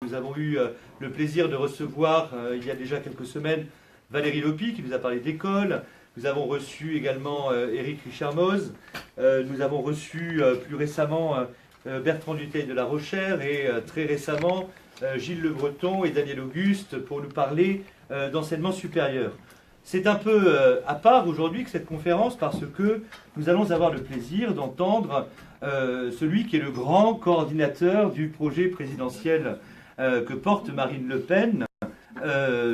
Nous avons eu le plaisir de recevoir il y a déjà quelques semaines Valérie Lopi qui nous a parlé d'école. Nous avons reçu également Éric Richard-Moz. Nous avons reçu plus récemment Bertrand Dutheil de La Rochère et très récemment Gilles Le Breton et Daniel Auguste pour nous parler d'enseignement supérieur. C'est un peu à part aujourd'hui que cette conférence parce que nous allons avoir le plaisir d'entendre celui qui est le grand coordinateur du projet présidentiel que porte Marine Le Pen,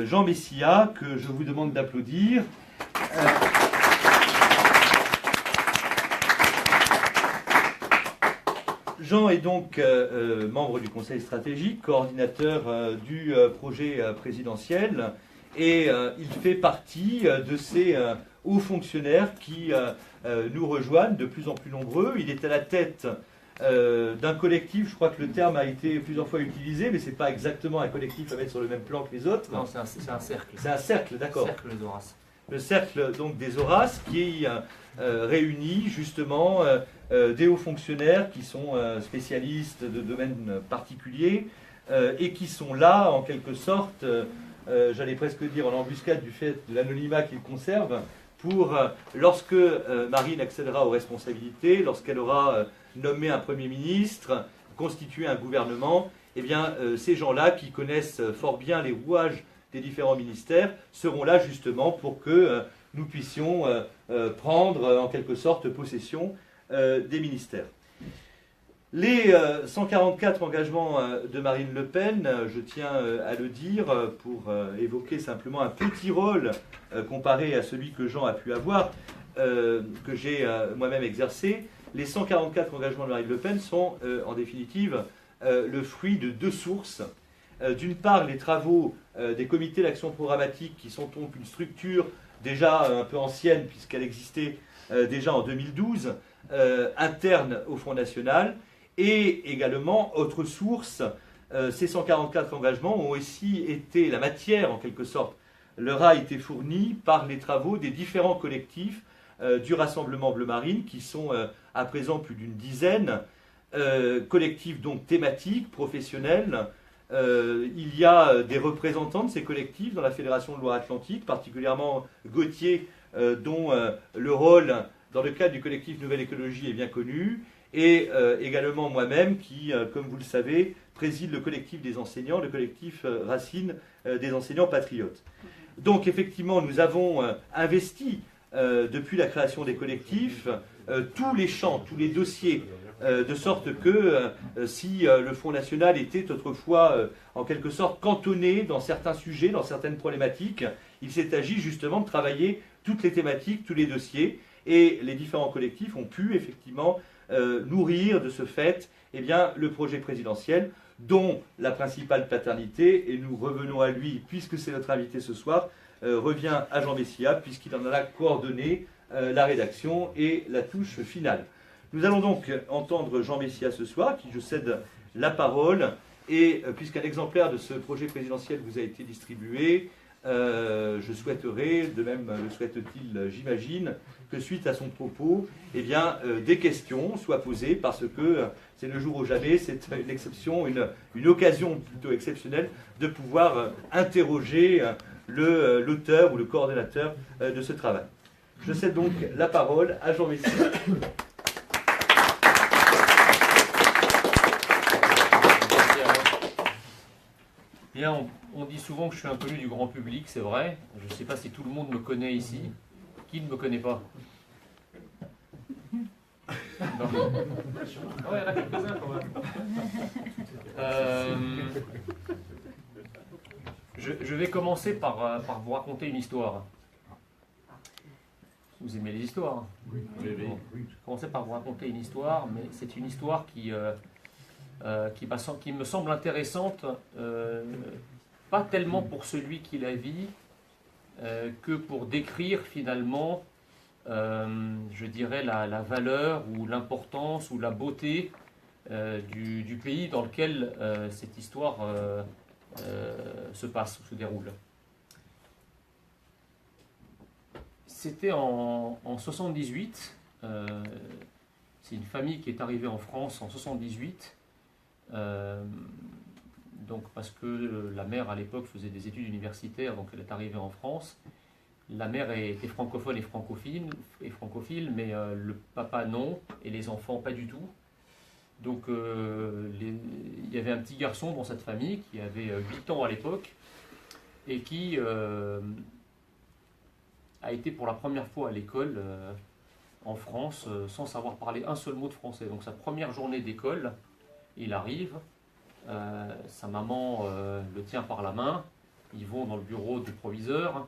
Jean Messia, que je vous demande d'applaudir. Jean est donc membre du Conseil stratégique, coordinateur du projet présidentiel, et il fait partie de ces hauts fonctionnaires qui nous rejoignent de plus en plus nombreux. Il est à la tête d'un collectif, je crois que le terme a été plusieurs fois utilisé, mais ce n'est pas exactement un collectif à mettre sur le même plan que les autres. Non, c'est un cercle. C'est un cercle, d'accord. Le cercle des Horaces. Le cercle donc des Horaces qui réunit justement des hauts fonctionnaires qui sont spécialistes de domaines particuliers et qui sont là en quelque sorte, j'allais presque dire en embuscade du fait de l'anonymat qu'ils conservent, pour lorsque Marine accédera aux responsabilités, lorsqu'elle aura nommé un Premier ministre, constitué un gouvernement, eh bien ces gens-là qui connaissent fort bien les rouages des différents ministères seront là justement pour que nous puissions prendre en quelque sorte possession des ministères. Les 144 engagements de Marine Le Pen, je tiens à le dire pour évoquer simplement un petit rôle comparé à celui que Jean a pu avoir, que j'ai moi-même exercé. Les 144 engagements de Marine Le Pen sont en définitive le fruit de deux sources. D'une part, les travaux des comités d'action programmatique qui sont donc une structure déjà un peu ancienne puisqu'elle existait déjà en 2012, interne au Front National, et également, autre source, ces 144 engagements ont aussi été la matière en quelque sorte, leur a été fournie par les travaux des différents collectifs du Rassemblement Bleu Marine qui sont à présent plus d'une dizaine, collectifs donc thématiques, professionnels. Il y a des représentants de ces collectifs dans la Fédération de Loire-Atlantique, particulièrement Gauthier, dont le rôle dans le cadre du collectif Nouvelle Écologie est bien connu, et également moi-même qui, comme vous le savez, préside le collectif des enseignants, le collectif Racine des enseignants patriotes. Donc effectivement, nous avons investi depuis la création des collectifs tous les champs, tous les dossiers, de sorte que si le Front National était autrefois en quelque sorte cantonné dans certains sujets, dans certaines problématiques, il s'est agi justement de travailler toutes les thématiques, tous les dossiers, et les différents collectifs ont pu effectivement nourrir de ce fait eh bien, le projet présidentiel, dont la principale paternité, et nous revenons à lui puisque c'est notre invité ce soir, revient à Jean Messia, puisqu'il en a coordonné la rédaction et la touche finale. Nous allons donc entendre Jean Messia ce soir, à qui je cède la parole, et puisqu'un exemplaire de ce projet présidentiel vous a été distribué, je souhaiterais, de même le souhaite-t-il, j'imagine, que suite à son propos, eh bien, des questions soient posées, parce que c'est le jour ou jamais, c'est une exception, une occasion plutôt exceptionnelle de pouvoir interroger l'auteur ou le coordonnateur de ce travail. Je cède donc la parole à Jean Messia. Bien, on dit souvent que je suis inconnu du grand public, c'est vrai. Je ne sais pas si tout le monde me connaît ici. Qui ne me connaît pas? Non. Ouais, il y en a quelques-uns quand même. Je vais commencer par vous raconter une histoire. Vous aimez les histoires? Oui. Je vais commencer par vous raconter une histoire, mais c'est une histoire qui me semble intéressante, pas tellement pour celui qui la vit, que pour décrire finalement, je dirais, la valeur ou l'importance ou la beauté du pays dans lequel cette histoire se passe ou se déroule. C'était en 78, c'est une famille qui est arrivée en France en 78, donc parce que la mère à l'époque faisait des études universitaires, donc elle est arrivée en France. La mère était francophone et francophile, mais le papa non, et les enfants pas du tout. Donc il y avait un petit garçon dans cette famille qui avait 8 ans à l'époque, et qui a été pour la première fois à l'école en France sans savoir parler un seul mot de français. Donc sa première journée d'école, il arrive, sa maman le tient par la main, ils vont dans le bureau du proviseur,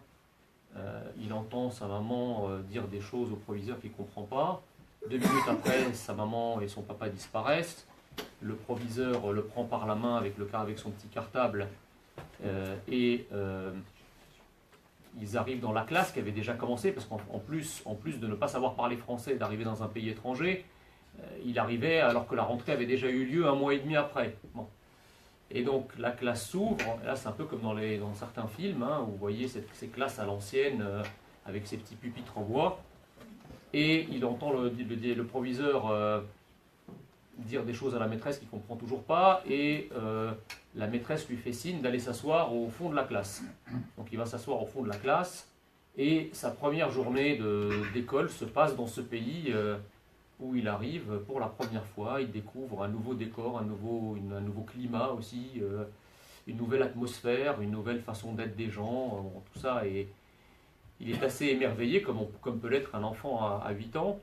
il entend sa maman dire des choses au proviseur qu'il ne comprend pas. 2 minutes après, sa maman et son papa disparaissent. Le proviseur le prend par la main avec son petit cartable et ils arrivent dans la classe qui avait déjà commencé, parce qu'en plus de ne pas savoir parler français et d'arriver dans un pays étranger, il arrivait alors que la rentrée avait déjà eu lieu 1 mois et demi après. Bon. Et donc la classe s'ouvre, là c'est un peu comme dans certains films, hein, où vous voyez ces classes à l'ancienne avec ces petits pupitres en bois, et il entend le proviseur dire des choses à la maîtresse qu'il ne comprend toujours pas, et la maîtresse lui fait signe d'aller s'asseoir au fond de la classe. Donc il va s'asseoir au fond de la classe, et sa première journée d'école se passe dans ce pays où il arrive pour la première fois. Il découvre un nouveau décor, un nouveau climat aussi, une nouvelle atmosphère, une nouvelle façon d'être des gens, tout ça. Et il est assez émerveillé, comme peut l'être un enfant à 8 ans.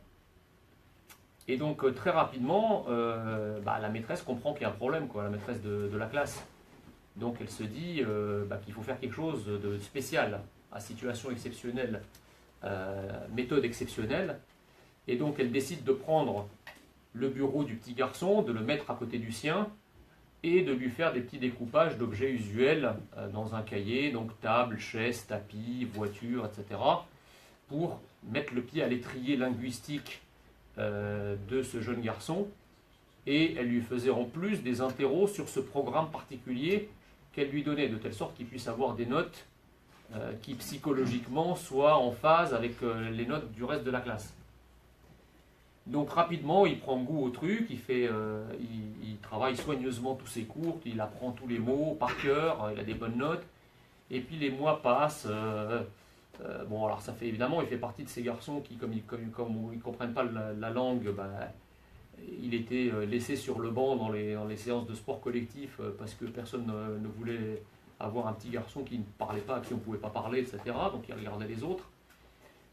Et donc très rapidement, la maîtresse comprend qu'il y a un problème, la maîtresse de la classe. Donc elle se dit qu'il faut faire quelque chose de spécial, à situation exceptionnelle, méthode exceptionnelle. Et donc elle décide de prendre le bureau du petit garçon, de le mettre à côté du sien, et de lui faire des petits découpages d'objets usuels dans un cahier, donc table, chaise, tapis, voiture, etc., pour mettre le pied à l'étrier linguistique de ce jeune garçon. Et elle lui faisait en plus des interros sur ce programme particulier qu'elle lui donnait, de telle sorte qu'il puisse avoir des notes qui psychologiquement soient en phase avec les notes du reste de la classe. Donc rapidement, il prend goût au truc, il travaille soigneusement tous ses cours, il apprend tous les mots par cœur, il a des bonnes notes, et puis les mois passent. Alors ça fait évidemment, il fait partie de ces garçons qui, comme ils ne comprennent pas la langue, il était laissé sur le banc dans les séances de sport collectif parce que personne ne voulait avoir un petit garçon qui ne parlait pas, à qui on ne pouvait pas parler, etc. Donc il regardait les autres.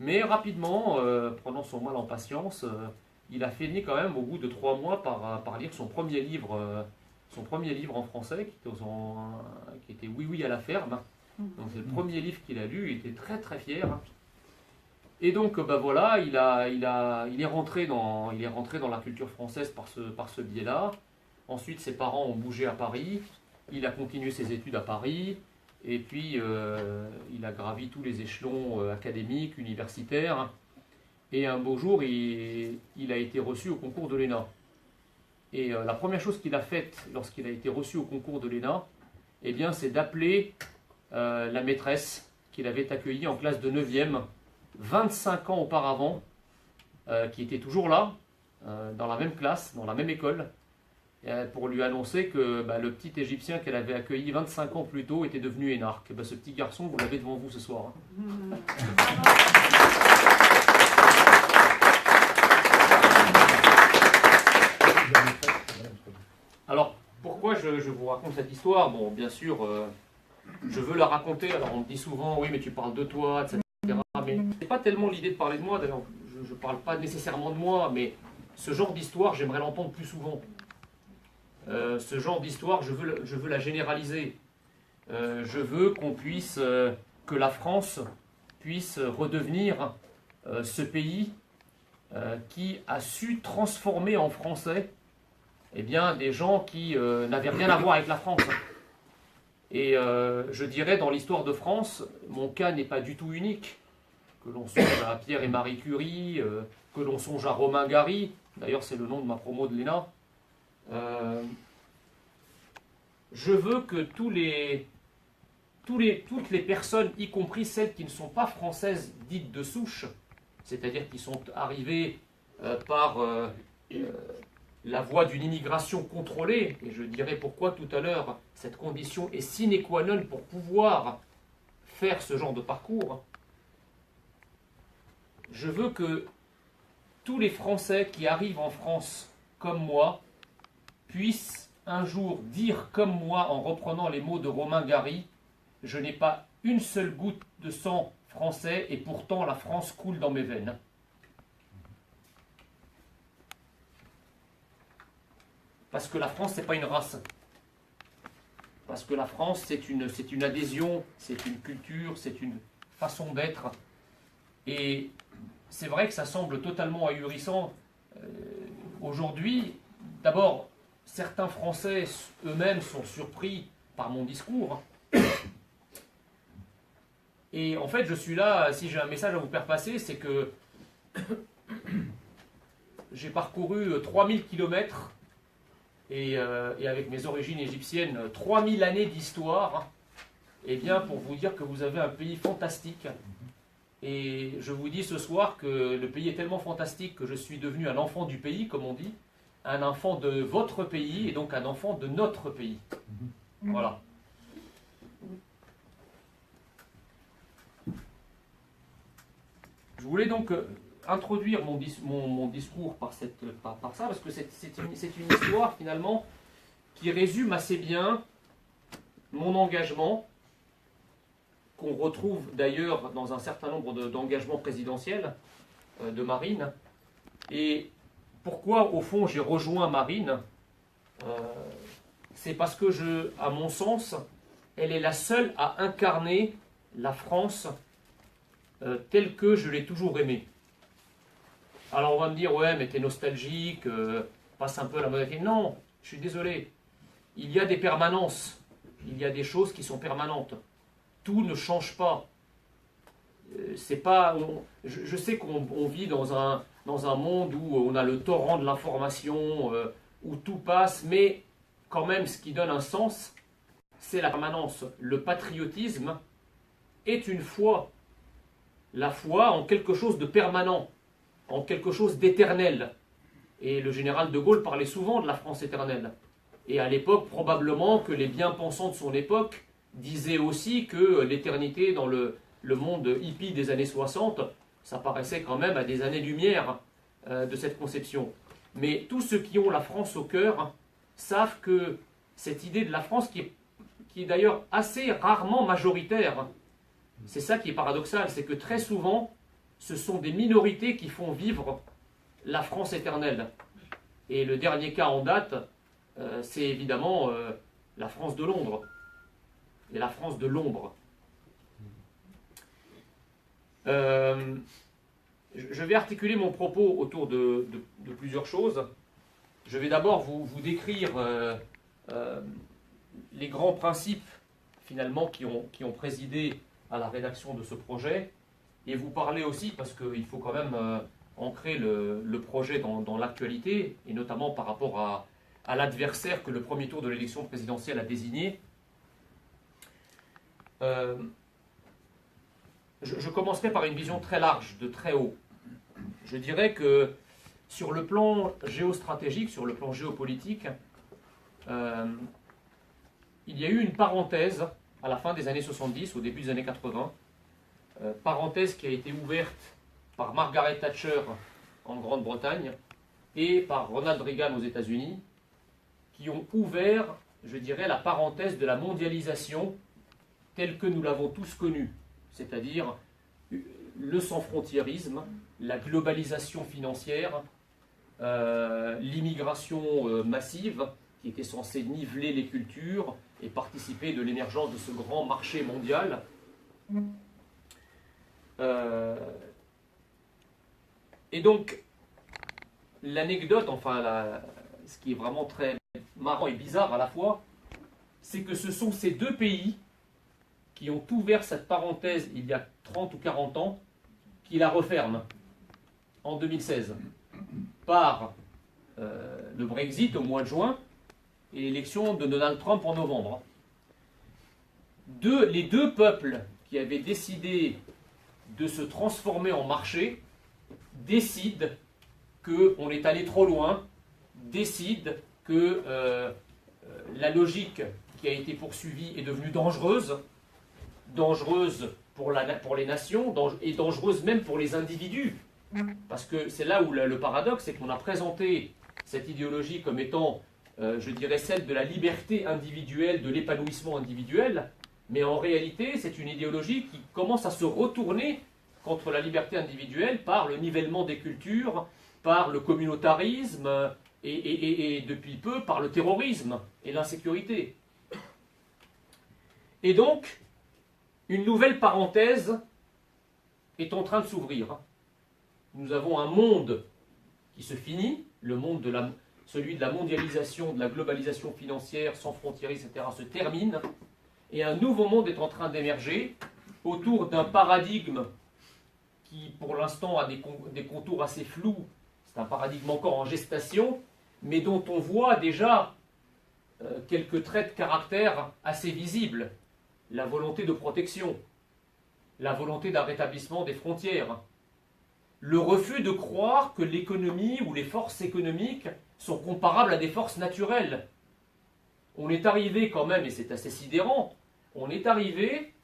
Mais rapidement, prenant son mal en patience, il a fini quand même au bout de 3 mois par lire son premier livre en français, qui était Oui, oui à la ferme. Donc c'est le premier livre qu'il a lu, il était très très fier. Et donc il est rentré dans la culture française par ce biais-là. Ensuite ses parents ont bougé à Paris, il a continué ses études à Paris, et puis il a gravi tous les échelons académiques, universitaires, et un beau jour il a été reçu au concours de l'ENA. Et la première chose qu'il a faite lorsqu'il a été reçu au concours de l'ENA, c'est d'appeler la maîtresse qu'il avait accueillie en classe de 9e, 25 ans auparavant, qui était toujours là, dans la même classe, dans la même école, pour lui annoncer que le petit Égyptien qu'elle avait accueilli 25 ans plus tôt était devenu énarque. Ce petit garçon, vous l'avez devant vous ce soir. Alors, pourquoi je vous raconte cette histoire? Bon, bien sûr, je veux la raconter. Alors, on me dit souvent, oui, mais tu parles de toi, etc. Mais c'est pas tellement l'idée de parler de moi. D'ailleurs, je ne parle pas nécessairement de moi, mais ce genre d'histoire, j'aimerais l'entendre plus souvent. Ce genre d'histoire, je veux la généraliser. Je veux que la France puisse redevenir ce pays qui a su transformer en français des gens qui n'avaient rien à voir avec la France. Et je dirais, dans l'histoire de France, mon cas n'est pas du tout unique. Que l'on songe à Pierre et Marie Curie, que l'on songe à Romain Gary, d'ailleurs c'est le nom de ma promo de l'ENA. Je veux que toutes les personnes, y compris celles qui ne sont pas françaises dites de souche, c'est-à-dire qui sont arrivées par la voie d'une immigration contrôlée, et je dirai pourquoi tout à l'heure, cette condition est sine qua non pour pouvoir faire ce genre de parcours, je veux que tous les Français qui arrivent en France comme moi puissent un jour dire comme moi, en reprenant les mots de Romain Gary, « Je n'ai pas une seule goutte de sang français et pourtant la France coule dans mes veines. » Parce que la France, ce n'est pas une race. Parce que la France, c'est une adhésion, c'est une culture, c'est une façon d'être. Et c'est vrai que ça semble totalement ahurissant. Aujourd'hui, d'abord, certains Français eux-mêmes sont surpris par mon discours. Et en fait, je suis là, si j'ai un message à vous faire passer, c'est que j'ai parcouru 3000 kilomètres et avec mes origines égyptiennes, 3000 années d'histoire, et bien pour vous dire que vous avez un pays fantastique. Et je vous dis ce soir que le pays est tellement fantastique que je suis devenu un enfant du pays, comme on dit, un enfant de votre pays et donc un enfant de notre pays. Voilà. Je voulais donc introduire mon discours par ça, parce que c'est une histoire finalement qui résume assez bien mon engagement, qu'on retrouve d'ailleurs dans un certain nombre d'engagements présidentiels de Marine. Et pourquoi au fond j'ai rejoint Marine, c'est parce que à mon sens, elle est la seule à incarner la France telle que je l'ai toujours aimée. Alors on va me dire, ouais, mais t'es nostalgique, passe un peu la modernité. Non, je suis désolé. Il y a des permanences, il y a des choses qui sont permanentes. Tout ne change pas. C'est pas. Je sais qu'on vit dans un monde où on a le torrent de l'information, où tout passe, mais quand même, ce qui donne un sens, c'est la permanence. Le patriotisme est une foi. La foi en quelque chose de permanent, en quelque chose d'éternel. Et le général de Gaulle parlait souvent de la France éternelle. Et à l'époque, probablement que les bien-pensants de son époque disaient aussi que l'éternité dans le monde hippie des années 60, ça paraissait quand même à des années-lumière de cette conception. Mais tous ceux qui ont la France au cœur savent que cette idée de la France, qui est d'ailleurs assez rarement majoritaire, c'est ça qui est paradoxal, c'est que très souvent, ce sont des minorités qui font vivre la France éternelle. Et le dernier cas en date, c'est évidemment la France de Londres et la France de l'ombre. Je vais articuler mon propos autour de plusieurs choses. Je vais d'abord vous décrire les grands principes finalement qui ont présidé à la rédaction de ce projet, et vous parler aussi, parce qu'il faut quand même ancrer le projet dans l'actualité, et notamment par rapport à l'adversaire que le premier tour de l'élection présidentielle a désigné. Je commencerai par une vision très large, de très haut. Je dirais que sur le plan géostratégique, sur le plan géopolitique, il y a eu une parenthèse à la fin des années 70, au début des années 80, parenthèse qui a été ouverte par Margaret Thatcher en Grande-Bretagne et par Ronald Reagan aux États-Unis, qui ont ouvert, je dirais, la parenthèse de la mondialisation telle que nous l'avons tous connue, c'est-à-dire le sans-frontiérisme, la globalisation financière, l'immigration massive, qui était censée niveler les cultures et participer de l'émergence de ce grand marché mondial. Et donc, l'anecdote, enfin, ce qui est vraiment très marrant et bizarre à la fois, c'est que ce sont ces deux pays qui ont ouvert cette parenthèse il y a 30 ou 40 ans, qui la referment en 2016 par le Brexit au mois de juin et l'élection de Donald Trump en novembre. Les deux peuples qui avaient décidé de se transformer en marché décident qu'on est allé trop loin décide que la logique qui a été poursuivie est devenue dangereuse, dangereuse pour les nations, et dangereuse même pour les individus. Parce que c'est là où le paradoxe, c'est qu'on a présenté cette idéologie comme étant, je dirais, celle de la liberté individuelle, de l'épanouissement individuel, mais en réalité, c'est une idéologie qui commence à se retourner contre la liberté individuelle par le nivellement des cultures, par le communautarisme, et depuis peu par le terrorisme et l'insécurité. Et donc, une nouvelle parenthèse est en train de s'ouvrir. Nous avons un monde qui se finit, le monde celui de la mondialisation, de la globalisation financière, sans frontières, etc., se termine, et un nouveau monde est en train d'émerger autour d'un paradigme qui, pour l'instant, a des contours assez flous. C'est un paradigme encore en gestation, mais dont on voit déjà quelques traits de caractère assez visibles. La volonté de protection, la volonté d'un rétablissement des frontières, le refus de croire que l'économie ou les forces économiques sont comparables à des forces naturelles. On est arrivé quand même, et c'est assez sidérant, on est arrivé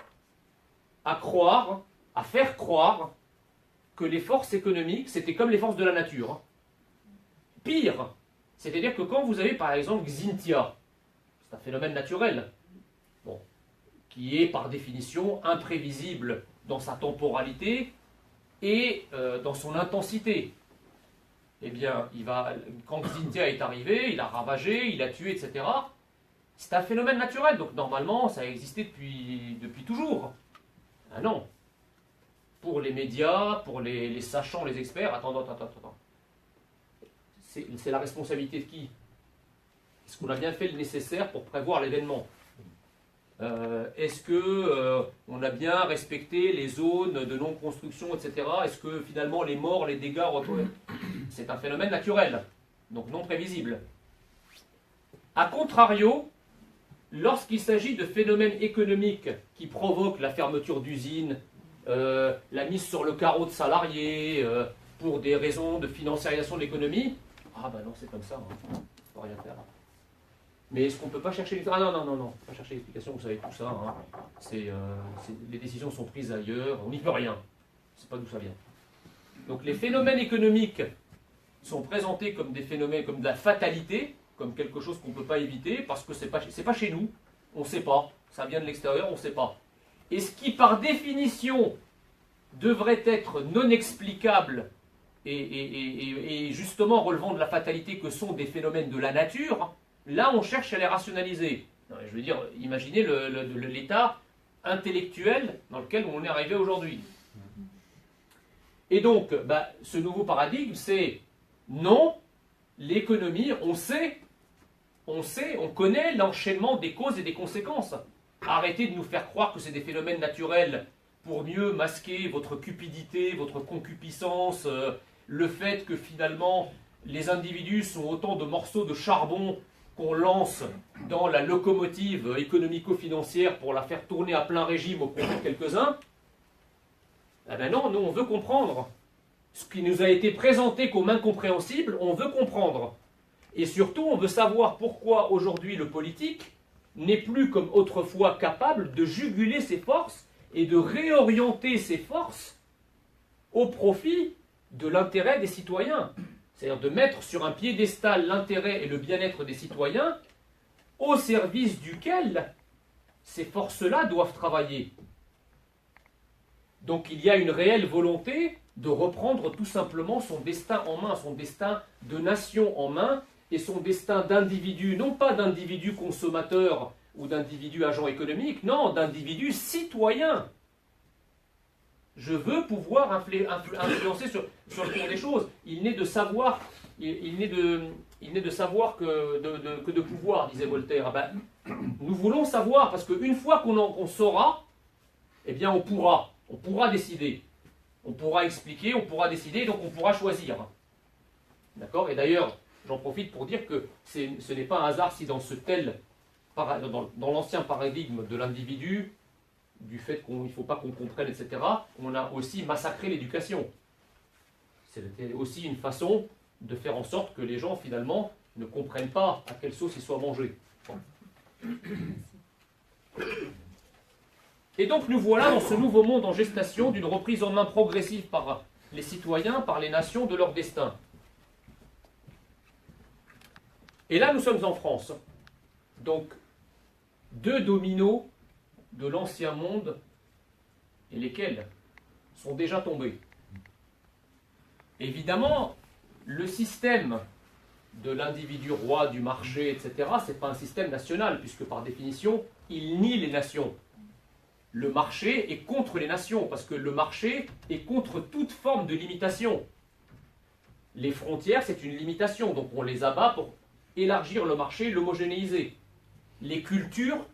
à croire, à faire croire que les forces économiques, c'était comme les forces de la nature. Pire, c'est-à-dire que quand vous avez par exemple Xynthia, c'est un phénomène naturel, bon, qui est par définition imprévisible dans sa temporalité et dans son intensité. Eh bien, quand Xynthia est arrivé, il a ravagé, il a tué, etc. C'est un phénomène naturel, donc normalement ça a existé depuis toujours. Ah non. Pour les médias, pour les sachants, les experts, attends. C'est la responsabilité de qui? Est-ce qu'on a bien fait le nécessaire pour prévoir l'événement? Est-ce qu'on a bien respecté les zones de non-construction, etc. Est-ce que finalement les morts, les dégâts... C'est un phénomène naturel, donc non prévisible. A contrario, lorsqu'il s'agit de phénomènes économiques qui provoquent la fermeture d'usines, la mise sur le carreau de salariés, pour des raisons de financiarisation de l'économie, ah ben non, c'est comme ça, hein. On ne peut rien faire. Mais est-ce qu'on ne peut pas chercher l'explication? Ah non, pas chercher l'explication, vous savez tout ça. Hein. Les décisions sont prises ailleurs, on n'y peut rien. Je ne sais pas d'où ça vient. Donc les phénomènes économiques sont présentés comme des phénomènes, comme de la fatalité, comme quelque chose qu'on ne peut pas éviter, parce que ce n'est pas chez nous, on ne sait pas, ça vient de l'extérieur, on ne sait pas. Et ce qui par définition devrait être non explicable et justement relevant de la fatalité que sont des phénomènes de la nature, là on cherche à les rationaliser. Non, je veux dire, imaginez l'état intellectuel dans lequel on est arrivé aujourd'hui. Et donc, ce nouveau paradigme, c'est non, l'économie, on connaît l'enchaînement des causes et des conséquences. Arrêtez de nous faire croire que c'est des phénomènes naturels pour mieux masquer votre cupidité, votre concupiscence, le fait que finalement les individus sont autant de morceaux de charbon qu'on lance dans la locomotive économico-financière pour la faire tourner à plein régime au profit de quelques-uns. Eh bien non, nous on veut comprendre. Ce qui nous a été présenté comme incompréhensible, on veut comprendre. Et surtout, on veut savoir pourquoi aujourd'hui le politique n'est plus comme autrefois capable de juguler ses forces et de réorienter ses forces au profit de l'intérêt des citoyens. C'est-à-dire de mettre sur un piédestal l'intérêt et le bien-être des citoyens au service duquel ces forces-là doivent travailler. Donc il y a une réelle volonté de reprendre tout simplement son destin en main, son destin de nation en main, et son destin d'individu, non pas d'individu consommateur ou d'individu agent économique, non, d'individu citoyen. Je veux pouvoir influencer sur le cours des choses. Il n'est de savoir, que de pouvoir, disait Voltaire. Nous voulons savoir, parce qu'une fois qu'on saura, eh bien on pourra décider. On pourra expliquer, on pourra décider, donc on pourra choisir. D'accord? Et d'ailleurs, j'en profite pour dire que ce n'est pas un hasard si dans dans l'ancien paradigme de l'individu, du fait qu'il ne faut pas qu'on comprenne, etc., on a aussi massacré l'éducation. C'était aussi une façon de faire en sorte que les gens, finalement, ne comprennent pas à quelle sauce ils soient mangés. Bon. Et donc nous voilà dans ce nouveau monde en gestation d'une reprise en main progressive par les citoyens, par les nations, de leur destin. Et là, nous sommes en France. Donc, deux dominos de l'ancien monde, et lesquels sont déjà tombés. Évidemment, le système de l'individu roi, du marché, etc., ce n'est pas un système national, puisque par définition, il nie les nations. Le marché est contre les nations, parce que le marché est contre toute forme de limitation. Les frontières, c'est une limitation, donc on les abat pour élargir le marché, l'homogénéiser. Les cultures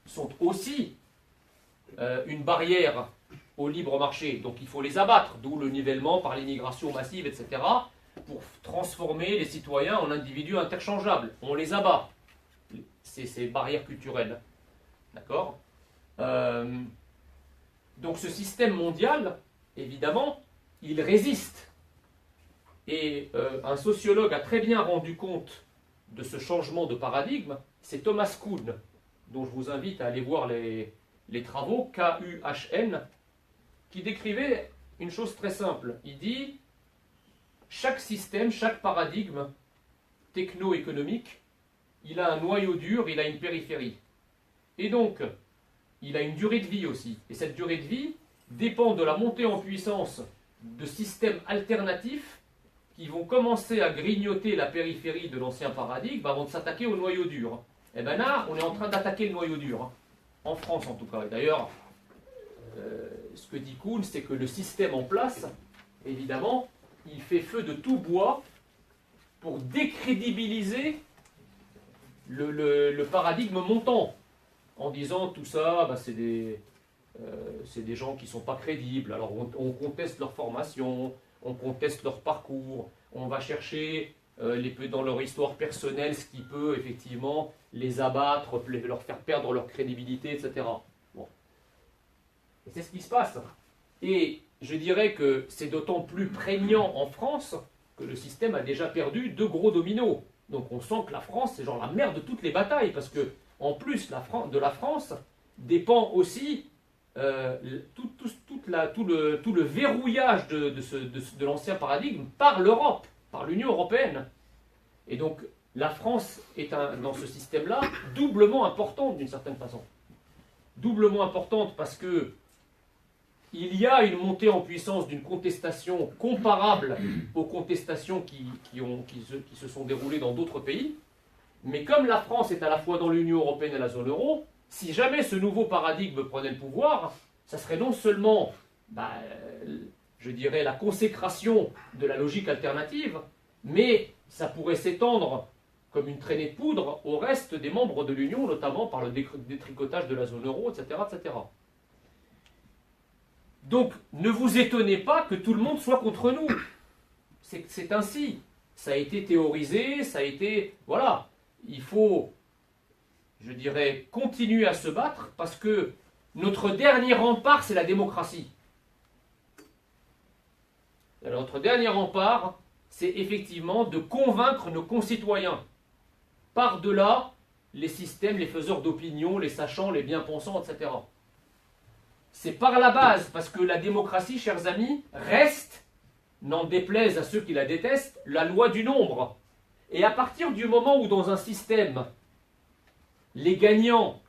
sont aussi une barrière au libre marché, donc il faut les abattre, d'où le nivellement par l'immigration massive, etc., pour transformer les citoyens en individus interchangeables. On les abat, ces barrières culturelles. D'accord ? Donc ce système mondial, évidemment, il résiste. Et un sociologue a très bien rendu compte de ce changement de paradigme, c'est Thomas Kuhn, dont je vous invite à aller voir les travaux, K-U-H-N, qui décrivait une chose très simple. Il dit, chaque système, chaque paradigme techno-économique, il a un noyau dur, il a une périphérie. Et donc, il a une durée de vie aussi. Et cette durée de vie dépend de la montée en puissance de systèmes alternatifs qui vont commencer à grignoter la périphérie de l'ancien paradigme avant de s'attaquer au noyau dur. Et bien là, on est en train d'attaquer le noyau dur, hein. En France en tout cas. Et d'ailleurs, ce que dit Kuhn, c'est que le système en place, évidemment, il fait feu de tout bois pour décrédibiliser le paradigme montant, en disant tout ça, bah, c'est des gens qui ne sont pas crédibles. Alors on conteste leur formation, on conteste leur parcours, on va chercher dans leur histoire personnelle ce qui peut effectivement les abattre, leur faire perdre leur crédibilité, etc. Bon. Et c'est ce qui se passe. Et je dirais que c'est d'autant plus prégnant en France que le système a déjà perdu deux gros dominos. Donc on sent que la France, c'est genre la mère de toutes les batailles, parce que en plus de la France dépend aussi tout le verrouillage de l'ancien paradigme par l'Europe, par l'Union européenne. Et donc la France est dans ce système-là doublement importante d'une certaine façon. Doublement importante parce que il y a une montée en puissance d'une contestation comparable aux contestations qui se sont déroulées dans d'autres pays. Mais comme la France est à la fois dans l'Union européenne et la zone euro, si jamais ce nouveau paradigme prenait le pouvoir, ça serait non seulement, je dirais, la consécration de la logique alternative, mais ça pourrait s'étendre comme une traînée de poudre au reste des membres de l'Union, notamment par le détricotage de la zone euro, etc., etc. Donc, ne vous étonnez pas que tout le monde soit contre nous. C'est ainsi. Ça a été théorisé, ça a été... Voilà. Il faut, je dirais, continuer à se battre parce que notre dernier rempart, c'est la démocratie. Notre dernier rempart, c'est effectivement de convaincre nos concitoyens. Par-delà les systèmes, les faiseurs d'opinion, les sachants, les bien-pensants, etc. C'est par la base, parce que la démocratie, chers amis, reste, n'en déplaise à ceux qui la détestent, la loi du nombre. Et à partir du moment où dans un système, les gagnants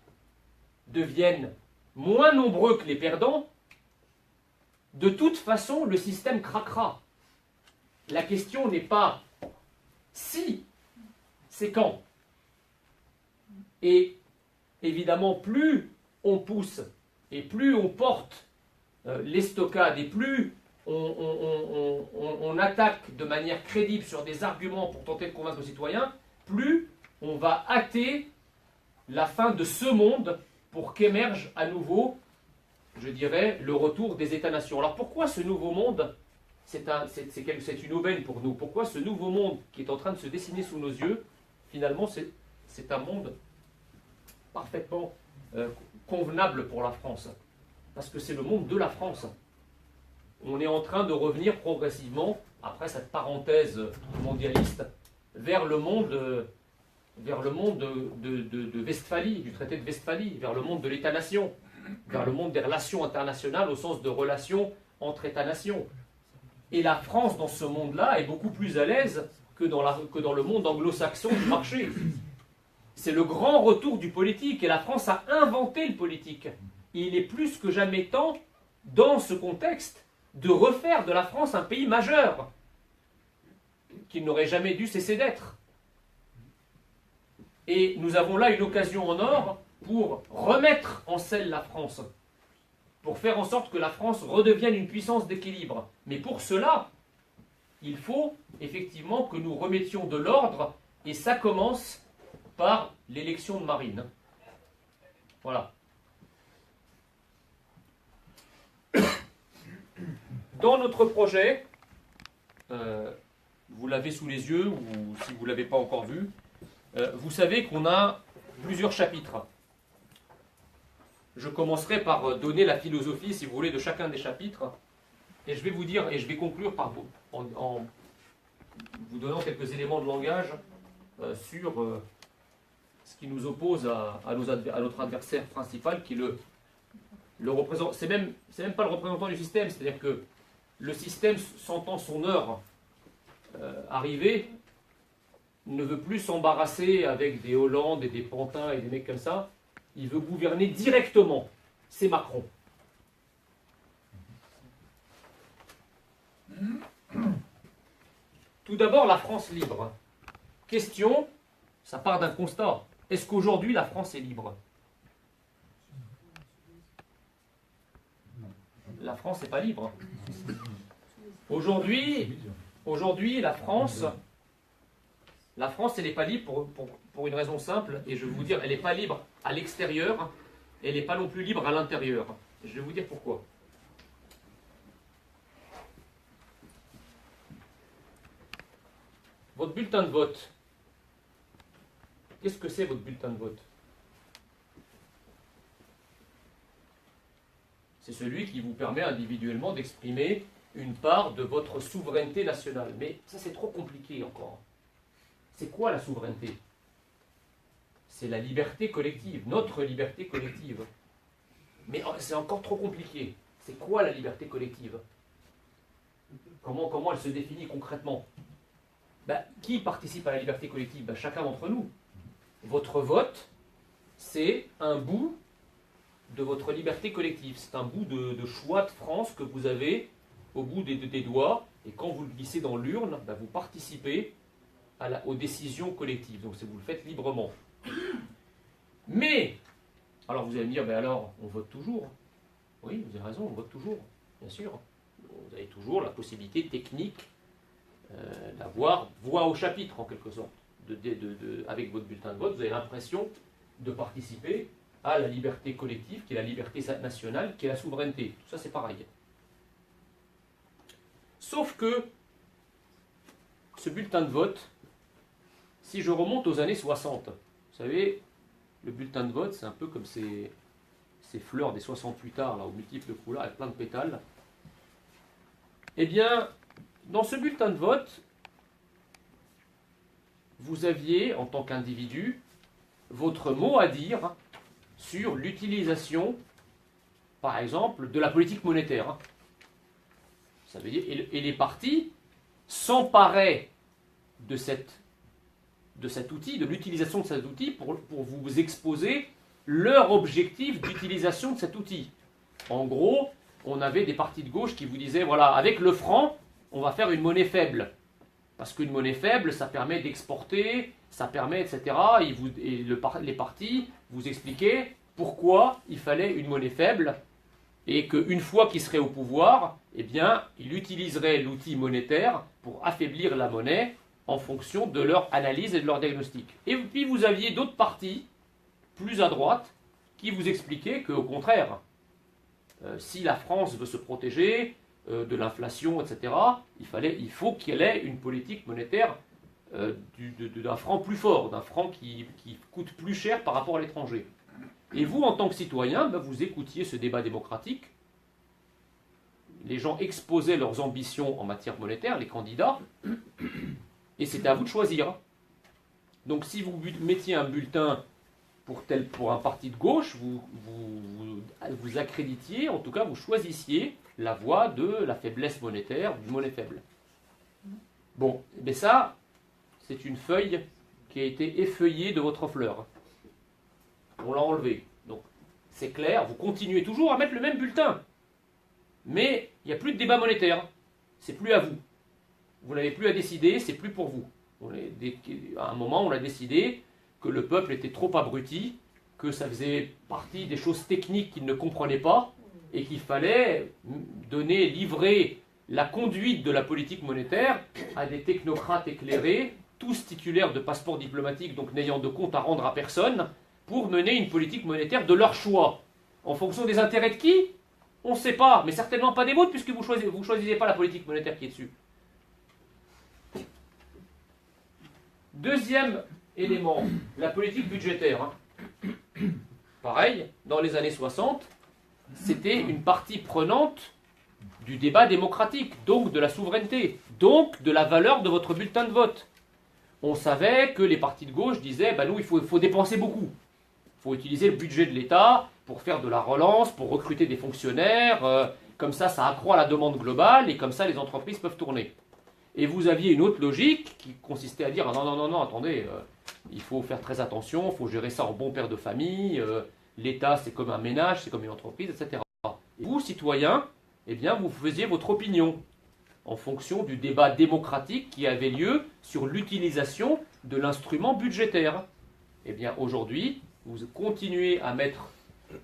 deviennent moins nombreux que les perdants, de toute façon, le système craquera. La question n'est pas si, c'est quand. Et évidemment, plus on pousse et plus on porte l'estocade et plus on attaque de manière crédible sur des arguments pour tenter de convaincre les citoyens, plus on va hâter la fin de ce monde pour qu'émerge à nouveau, je dirais, le retour des États-nations. Alors pourquoi ce nouveau monde, c'est une aubaine pour nous? Pourquoi ce nouveau monde qui est en train de se dessiner sous nos yeux, finalement c'est un monde parfaitement convenable pour la France? Parce que c'est le monde de la France. On est en train de revenir progressivement après cette parenthèse mondialiste, vers le monde de Westphalie, du traité de Westphalie, vers le monde de l'État-nation, vers le monde des relations internationales au sens de relations entre États-nations. Et la France, dans ce monde-là, est beaucoup plus à l'aise que dans le monde anglo-saxon du marché. C'est le grand retour du politique, et la France a inventé le politique. Et il est plus que jamais temps, dans ce contexte, de refaire de la France un pays majeur, qu'il n'aurait jamais dû cesser d'être. Et nous avons là une occasion en or pour remettre en selle la France, pour faire en sorte que la France redevienne une puissance d'équilibre. Mais pour cela, il faut effectivement que nous remettions de l'ordre, et ça commence par l'élection de Marine. Voilà. Dans notre projet, vous l'avez sous les yeux, ou si vous ne l'avez pas encore vu, vous savez qu'on a plusieurs chapitres. Je commencerai par donner la philosophie, si vous voulez, de chacun des chapitres, et je vais vous dire, et je vais conclure par en vous donnant quelques éléments de langage sur ce qui nous oppose à notre adversaire principal, qui est le représentant. C'est même pas le représentant du système, c'est-à-dire que le système, sentant son heure arriver, ne veut plus s'embarrasser avec des Hollande et des Pantin et des mecs comme ça. Il veut gouverner directement. C'est Macron. Tout d'abord, la France libre. Question, ça part d'un constat. Est-ce qu'aujourd'hui la France est libre? La France n'est pas libre. Aujourd'hui, la France, elle n'est pas libre pour une raison simple, et je vais vous dire, elle n'est pas libre à l'extérieur, et elle n'est pas non plus libre à l'intérieur. Je vais vous dire pourquoi. Votre bulletin de vote, qu'est-ce que c'est votre bulletin de vote? C'est celui qui vous permet individuellement d'exprimer une part de votre souveraineté nationale. Mais ça, c'est trop compliqué encore. C'est quoi la souveraineté? C'est la liberté collective, notre liberté collective. Mais c'est encore trop compliqué. C'est quoi la liberté collective? Comment elle se définit concrètement? Qui participe à la liberté collective? Chacun d'entre nous. Votre vote, c'est un bout de votre liberté collective. C'est un bout de choix de France que vous avez au bout des doigts. Et quand vous le glissez dans l'urne, vous participez aux décisions collectives. Donc vous le faites librement. Mais, alors vous allez me dire, alors on vote toujours. Oui, vous avez raison, on vote toujours, bien sûr. Vous avez toujours la possibilité technique d'avoir voix au chapitre, en quelque sorte. Avec votre bulletin de vote, vous avez l'impression de participer à la liberté collective, qui est la liberté nationale, qui est la souveraineté. Tout ça, c'est pareil. Sauf que ce bulletin de vote, si je remonte aux années 60, vous savez, le bulletin de vote, c'est un peu comme ces fleurs des 68 arts, là, aux multiples couleurs, avec plein de pétales. Eh bien, dans ce bulletin de vote, vous aviez, en tant qu'individu, votre mot à dire sur l'utilisation, par exemple, de la politique monétaire. Ça veut dire, et les partis s'emparaient de cet outil, de l'utilisation de cet outil, pour vous exposer leur objectif d'utilisation de cet outil. En gros, on avait des partis de gauche qui vous disaient, voilà, avec le franc, on va faire une monnaie faible. Parce qu'une monnaie faible, ça permet d'exporter, ça permet, etc. Les partis vous expliquaient pourquoi il fallait une monnaie faible, et qu'une fois qu'ils seraient au pouvoir, eh bien, ils utiliseraient l'outil monétaire pour affaiblir la monnaie en fonction de leur analyse et de leur diagnostic. Et puis vous aviez d'autres partis, plus à droite, qui vous expliquaient qu'au contraire, si la France veut se protéger de l'inflation, etc., il faut qu'il ait une politique monétaire d'un franc plus fort, d'un franc qui coûte plus cher par rapport à l'étranger. Et vous, en tant que citoyen, vous écoutiez ce débat démocratique, les gens exposaient leurs ambitions en matière monétaire, les candidats, et c'était à vous de choisir. Donc si vous mettiez un bulletin pour un parti de gauche, vous accréditiez, en tout cas vous choisissiez la voie de la faiblesse monétaire, du monnaie faible. Bon, mais ça, c'est une feuille qui a été effeuillée de votre fleur. On l'a enlevée. Donc c'est clair, vous continuez toujours à mettre le même bulletin. Mais il n'y a plus de débat monétaire. C'est plus à vous. Vous n'avez plus à décider, c'est plus pour vous. À un moment, on a décidé que le peuple était trop abruti, que ça faisait partie des choses techniques qu'il ne comprenait pas, et qu'il fallait livrer la conduite de la politique monétaire à des technocrates éclairés, tous titulaires de passeports diplomatiques, donc n'ayant de compte à rendre à personne, pour mener une politique monétaire de leur choix. En fonction des intérêts de qui? On ne sait pas, mais certainement pas des vôtres, puisque vous ne choisissez pas la politique monétaire qui est dessus. Deuxième élément, la politique budgétaire. Pareil, dans les années 60, c'était une partie prenante du débat démocratique, donc de la souveraineté, donc de la valeur de votre bulletin de vote. On savait que les partis de gauche disaient, nous, il faut dépenser beaucoup. Il faut utiliser le budget de l'État pour faire de la relance, pour recruter des fonctionnaires, comme ça accroît la demande globale, et comme ça les entreprises peuvent tourner. Et vous aviez une autre logique qui consistait à dire, non, attendez, il faut faire très attention, il faut gérer ça en bon père de famille, l'État c'est comme un ménage, c'est comme une entreprise, etc. Et vous, citoyens, eh bien, vous faisiez votre opinion en fonction du débat démocratique qui avait lieu sur l'utilisation de l'instrument budgétaire. Eh bien, aujourd'hui, vous continuez à mettre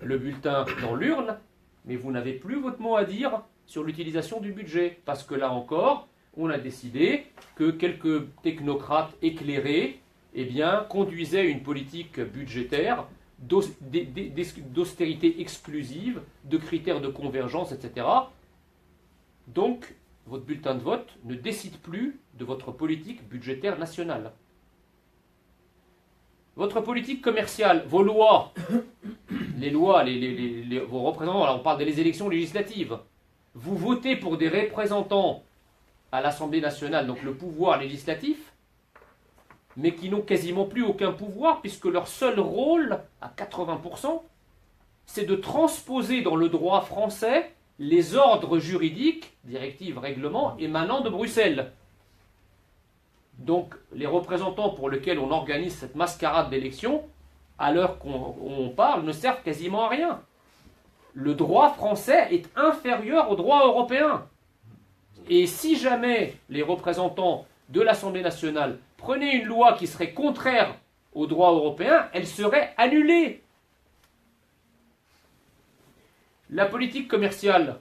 le bulletin dans l'urne, mais vous n'avez plus votre mot à dire sur l'utilisation du budget. Parce que là encore, on a décidé que quelques technocrates éclairés conduisaient une politique budgétaire d'austérité exclusive, de critères de convergence, etc. Donc, votre bulletin de vote ne décide plus de votre politique budgétaire nationale. Votre politique commerciale, vos lois, les lois, vos représentants, alors on parle des élections législatives, vous votez pour des représentants à l'Assemblée nationale, donc le pouvoir législatif, mais qui n'ont quasiment plus aucun pouvoir, puisque leur seul rôle, à 80%, c'est de transposer dans le droit français les ordres juridiques, directives, règlements, émanant de Bruxelles. Donc, les représentants pour lesquels on organise cette mascarade d'élection, à l'heure qu'on parle, ne servent quasiment à rien. Le droit français est inférieur au droit européen. Et si jamais les représentants de l'Assemblée nationale prenaient une loi qui serait contraire au droit européen, elle serait annulée. La politique commerciale,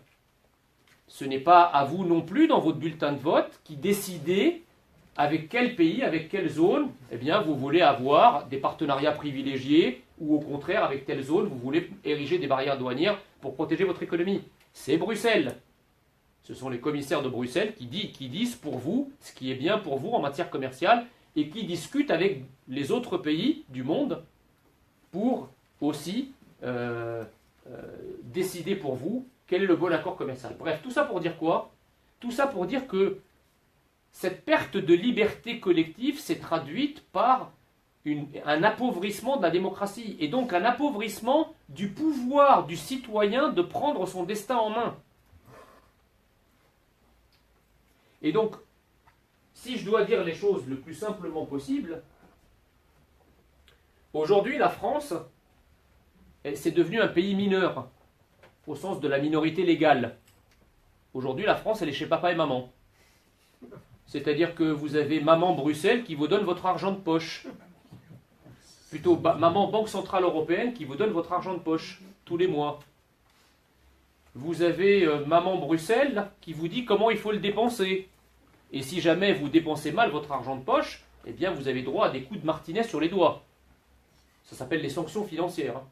ce n'est pas à vous non plus, dans votre bulletin de vote, qui décidez avec quel pays, avec quelle zone, vous voulez avoir des partenariats privilégiés, ou au contraire, avec telle zone, vous voulez ériger des barrières douanières pour protéger votre économie. C'est Bruxelles. Ce sont les commissaires de Bruxelles qui disent pour vous ce qui est bien pour vous en matière commerciale et qui discutent avec les autres pays du monde pour aussi décider pour vous quel est le bon accord commercial. Bref, tout ça pour dire quoi? Tout ça pour dire que cette perte de liberté collective s'est traduite par un appauvrissement de la démocratie et donc un appauvrissement du pouvoir du citoyen de prendre son destin en main. Et donc, si je dois dire les choses le plus simplement possible, aujourd'hui la France, c'est devenu un pays mineur, au sens de la minorité légale. Aujourd'hui la France, elle est chez papa et maman. C'est-à-dire que vous avez maman Bruxelles qui vous donne votre argent de poche. Plutôt maman Banque Centrale Européenne qui vous donne votre argent de poche tous les mois. Vous avez maman Bruxelles qui vous dit comment il faut le dépenser. Et si jamais vous dépensez mal votre argent de poche, eh bien vous avez droit à des coups de martinet sur les doigts. Ça s'appelle les sanctions financières.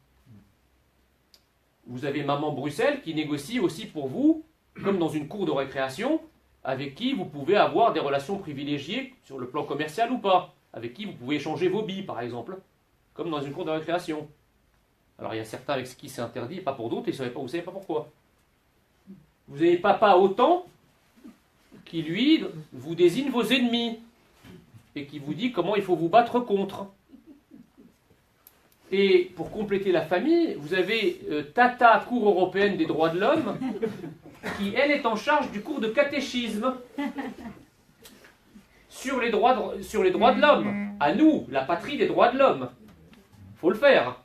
Vous avez maman Bruxelles qui négocie aussi pour vous, comme dans une cour de récréation, avec qui vous pouvez avoir des relations privilégiées sur le plan commercial ou pas, avec qui vous pouvez échanger vos billes par exemple, comme dans une cour de récréation. Alors il y a certains avec qui c'est interdit, pas pour d'autres, et vous ne savez pas pourquoi. Vous avez papa OTAN qui, lui, vous désigne vos ennemis et qui vous dit comment il faut vous battre contre. Et pour compléter la famille, vous avez Tata, Cour européenne des droits de l'homme, qui, elle, est en charge du cours de catéchisme sur les droits de l'homme. À nous, la patrie des droits de l'homme. Il faut le faire.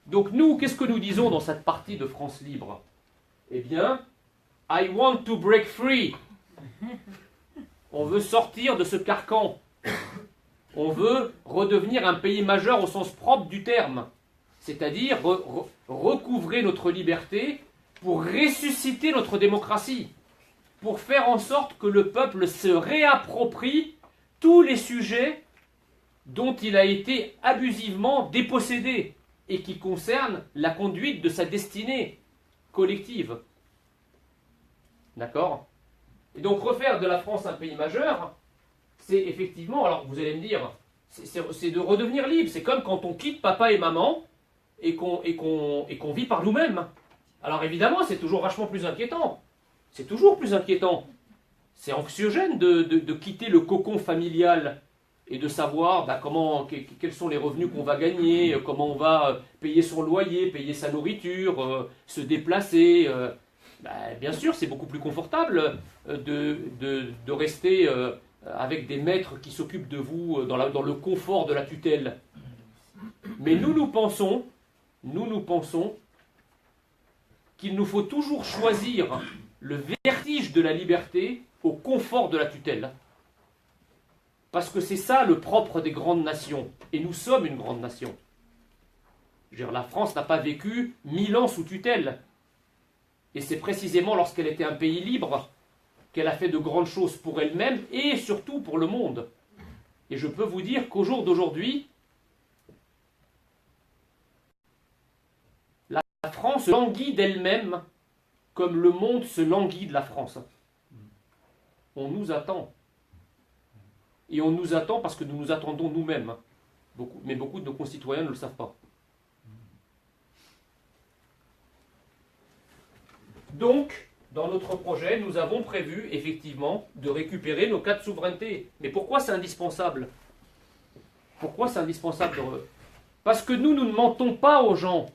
Donc nous, qu'est-ce que nous disons dans cette partie de France Libre? Eh bien, I want to break free. On veut sortir de ce carcan. On veut redevenir un pays majeur au sens propre du terme. C'est-à-dire recouvrer notre liberté pour ressusciter notre démocratie. Pour faire en sorte que le peuple se réapproprie tous les sujets dont il a été abusivement dépossédé et qui concernent la conduite de sa destinée collective. D'accord? Et donc refaire de la France un pays majeur, c'est effectivement, alors vous allez me dire, c'est de redevenir libre. C'est comme quand on quitte papa et maman et qu'on vit par nous-mêmes. Alors évidemment, c'est toujours vachement plus inquiétant. C'est toujours plus inquiétant. C'est anxiogène de quitter le cocon familial et de savoir quels sont les revenus qu'on va gagner, comment on va payer son loyer, payer sa nourriture, se déplacer. Bien sûr, c'est beaucoup plus confortable de rester avec des maîtres qui s'occupent de vous dans le confort de la tutelle. Mais nous pensons qu'il nous faut toujours choisir le vertige de la liberté au confort de la tutelle. Parce que c'est ça le propre des grandes nations. Et nous sommes une grande nation. Je veux dire, la France n'a pas vécu 1000 ans sous tutelle. Et c'est précisément lorsqu'elle était un pays libre qu'elle a fait de grandes choses pour elle-même et surtout pour le monde. Et je peux vous dire qu'au jour d'aujourd'hui, la France languit d'elle-même comme le monde se languit de la France. On nous attend. Et on nous attend parce que nous nous attendons nous-mêmes. Mais beaucoup de nos concitoyens ne le savent pas. Donc, dans notre projet, nous avons prévu effectivement de récupérer nos 4 souverainetés. Mais pourquoi c'est indispensable? Pourquoi c'est indispensable? Parce que nous ne mentons pas aux gens.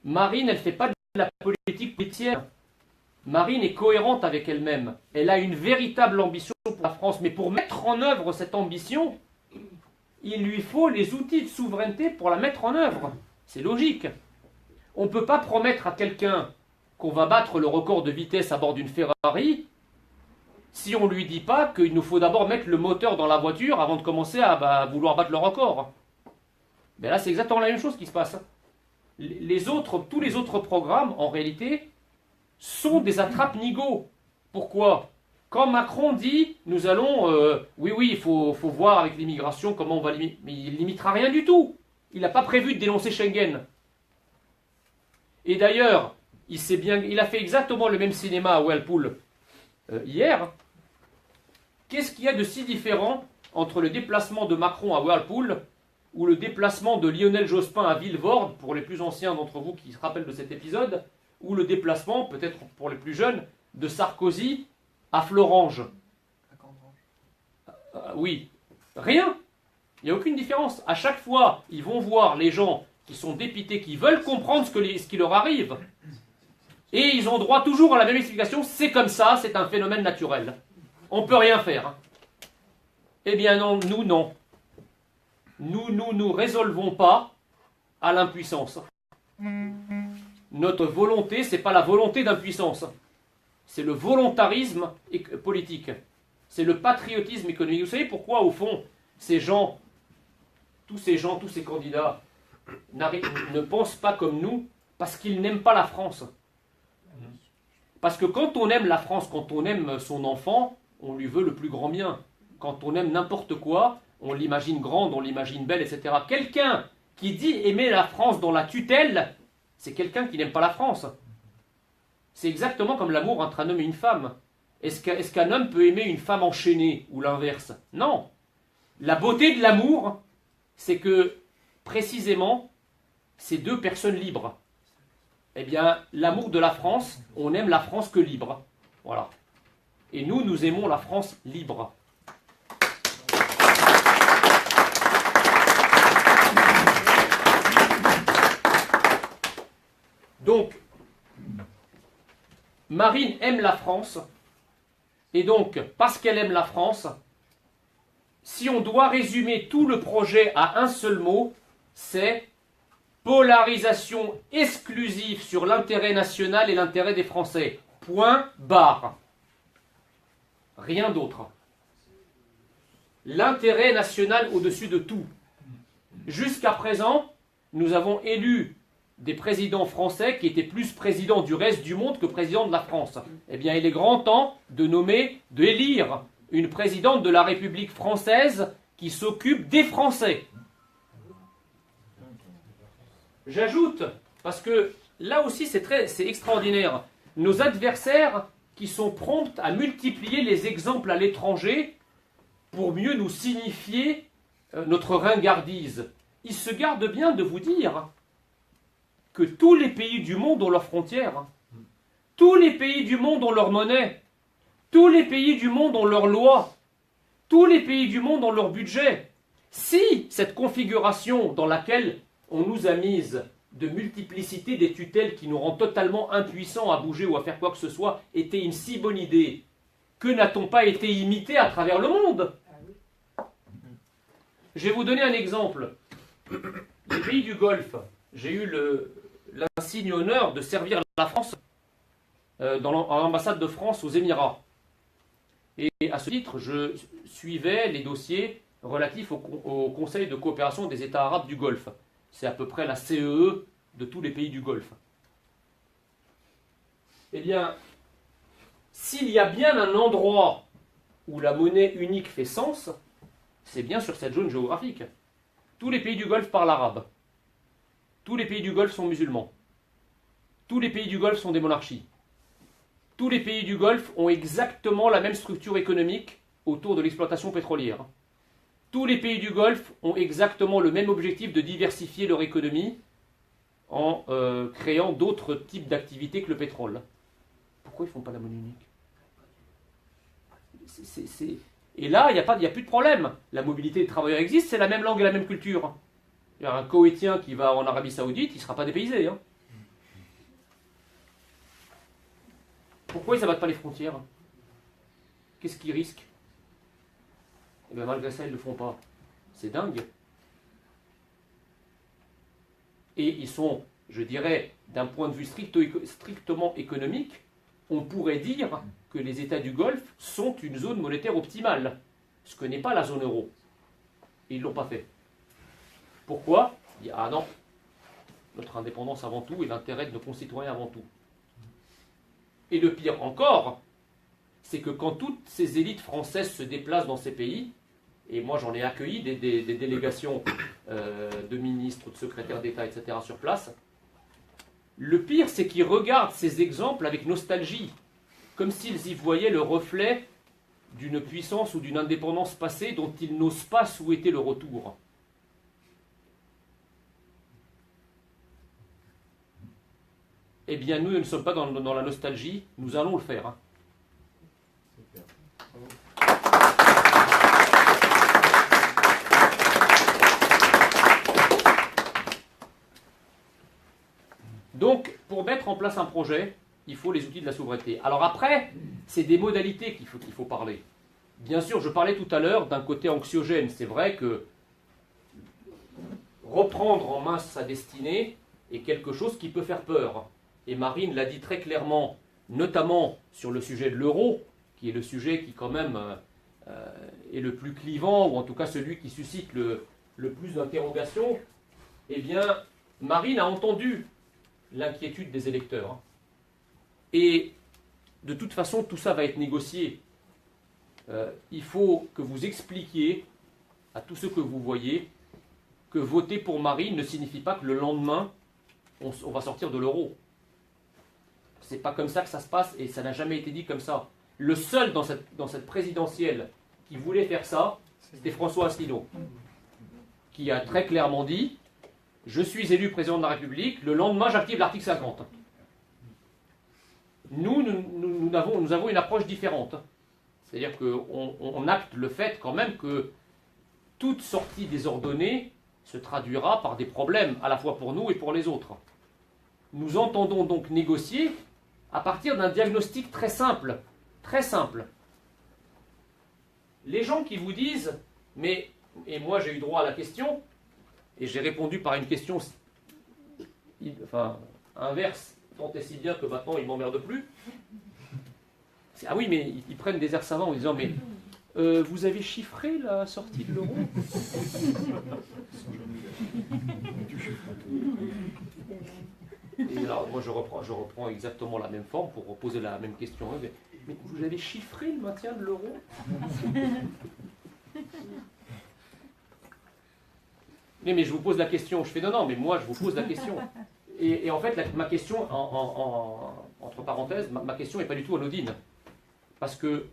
Marine, elle ne fait pas de la politique politicienne. Marine est cohérente avec elle-même. Elle a une véritable ambition pour la France. Mais pour mettre en œuvre cette ambition, il lui faut les outils de souveraineté pour la mettre en œuvre. C'est logique. On ne peut pas promettre à quelqu'un qu'on va battre le record de vitesse à bord d'une Ferrari si on ne lui dit pas qu'il nous faut d'abord mettre le moteur dans la voiture avant de commencer à vouloir battre le record. Mais là, c'est exactement la même chose qui se passe. Tous les autres programmes, en réalité, sont des attrape-nigots. Pourquoi? Quand Macron dit, nous allons, il faut voir avec l'immigration comment on va limiter, mais il ne limitera rien du tout. Il n'a pas prévu de dénoncer Schengen. Et d'ailleurs, il a fait exactement le même cinéma à Whirlpool hier. Qu'est-ce qu'il y a de si différent entre le déplacement de Macron à Whirlpool ou le déplacement de Lionel Jospin à Vilvoorde, pour les plus anciens d'entre vous qui se rappellent de cet épisode, ou le déplacement, peut-être pour les plus jeunes, de Sarkozy à Florange? Oui, rien. Il n'y a aucune différence. À chaque fois, ils vont voir les gens qui sont dépités, qui veulent comprendre ce qui leur arrive. Et ils ont droit toujours à la même explication, c'est comme ça, c'est un phénomène naturel. On ne peut rien faire. Eh bien non, nous non. Nous résolvons pas à l'impuissance. Notre volonté, ce n'est pas la volonté d'impuissance. C'est le volontarisme politique. C'est le patriotisme économique. Vous savez pourquoi, au fond, tous ces candidats ne pensent pas comme nous? Parce qu'ils n'aiment pas la France. Parce que quand on aime la France, quand on aime son enfant, on lui veut le plus grand bien. Quand on aime n'importe quoi, on l'imagine grande, on l'imagine belle, etc. Quelqu'un qui dit aimer la France dans la tutelle, c'est quelqu'un qui n'aime pas la France. C'est exactement comme l'amour entre un homme et une femme. Est-ce qu'un homme peut aimer une femme enchaînée ou l'inverse? Non. La beauté de l'amour, c'est que, précisément, c'est deux personnes libres. Eh bien, l'amour de la France, on aime la France que libre. Voilà. Et nous, nous aimons la France libre. Donc, Marine aime la France, et donc, parce qu'elle aime la France, si on doit résumer tout le projet à un seul mot, c'est polarisation exclusive sur l'intérêt national et l'intérêt des Français. Point barre. Rien d'autre. L'intérêt national au-dessus de tout. Jusqu'à présent, nous avons élu des présidents français qui étaient plus présidents du reste du monde que présidents de la France. Eh bien, il est grand temps d'élire une présidente de la République française qui s'occupe des Français. J'ajoute, parce que là aussi c'est extraordinaire, nos adversaires qui sont prompts à multiplier les exemples à l'étranger pour mieux nous signifier notre ringardise. Ils se gardent bien de vous dire que tous les pays du monde ont leurs frontières, tous les pays du monde ont leur monnaie, tous les pays du monde ont leurs lois, tous les pays du monde ont leur budget. Si cette configuration dans laquelle on nous a mise de multiplicité des tutelles qui nous rend totalement impuissants à bouger ou à faire quoi que ce soit était une si bonne idée, que n'a-t-on pas été imité à travers le monde? Je vais vous donner un exemple. Les pays du Golfe, j'ai eu l'insigne honneur de servir la France dans l'ambassade de France aux Émirats. Et à ce titre, je suivais les dossiers relatifs au Conseil de coopération des États arabes du Golfe. C'est à peu près la CEE de tous les pays du Golfe. Eh bien, s'il y a bien un endroit où la monnaie unique fait sens, c'est bien sur cette zone géographique. Tous les pays du Golfe parlent arabe. Tous les pays du Golfe sont musulmans. Tous les pays du Golfe sont des monarchies. Tous les pays du Golfe ont exactement la même structure économique autour de l'exploitation pétrolière. Tous les pays du Golfe ont exactement le même objectif de diversifier leur économie en créant d'autres types d'activités que le pétrole. Pourquoi ils ne font pas la monnaie unique? Et là, il n'y a plus de problème. La mobilité des travailleurs existe, c'est la même langue et la même culture. Il y a un Koweïtien qui va en Arabie Saoudite, il ne sera pas dépaysé. Hein. Pourquoi ils n'abattent pas les frontières? Qu'est-ce qu'ils risquent? Et bien malgré ça, ils ne le font pas. C'est dingue. Et ils sont, je dirais, d'un point de vue strictement économique, on pourrait dire que les États du Golfe sont une zone monétaire optimale, ce que n'est pas la zone euro. Et ils ne l'ont pas fait. Pourquoi? Ah non, notre indépendance avant tout et l'intérêt de nos concitoyens avant tout. Et le pire encore, c'est que quand toutes ces élites françaises se déplacent dans ces pays, et moi j'en ai accueilli des délégations de ministres, de secrétaires d'État, etc. sur place, le pire c'est qu'ils regardent ces exemples avec nostalgie, comme s'ils y voyaient le reflet d'une puissance ou d'une indépendance passée dont ils n'osent pas souhaiter le retour. Eh bien, nous ne sommes pas dans la nostalgie, nous allons le faire. Hein. Donc, pour mettre en place un projet, il faut les outils de la souveraineté. Alors après, c'est des modalités qu'il faut parler. Bien sûr, je parlais tout à l'heure d'un côté anxiogène. C'est vrai que reprendre en main sa destinée est quelque chose qui peut faire peur. Et Marine l'a dit très clairement, notamment sur le sujet de l'euro, qui est le sujet qui quand même est le plus clivant, ou en tout cas celui qui suscite le plus d'interrogations. Eh bien, Marine a entendu l'inquiétude des électeurs. Et de toute façon, tout ça va être négocié. Il faut que vous expliquiez à tous ceux que vous voyez que voter pour Marine ne signifie pas que le lendemain, on va sortir de l'euro. C'est pas comme ça que ça se passe et ça n'a jamais été dit comme ça. Le seul dans cette présidentielle qui voulait faire ça, c'était François Asselineau, qui a très clairement dit « Je suis élu président de la République, le lendemain j'active l'article 50 ». Nous avons une approche différente. C'est-à-dire qu'on acte le fait quand même que toute sortie désordonnée se traduira par des problèmes, à la fois pour nous et pour les autres. Nous entendons donc négocier à partir d'un diagnostic très simple. Très simple. Les gens qui vous disent, mais, et moi j'ai eu droit à la question, et j'ai répondu par une question inverse, tant et si bien que maintenant ils ne m'emmerdent plus. Ah oui, mais ils prennent des airs savants en disant, mais vous avez chiffré la sortie de l'euro? Et alors, moi je reprends exactement la même forme pour poser la même question. Mais vous avez chiffré le maintien de l'euro? Mais je vous pose la question. Je fais non, mais moi je vous pose la question. Et en fait, ma question, entre parenthèses, ma question n'est pas du tout anodine. Parce que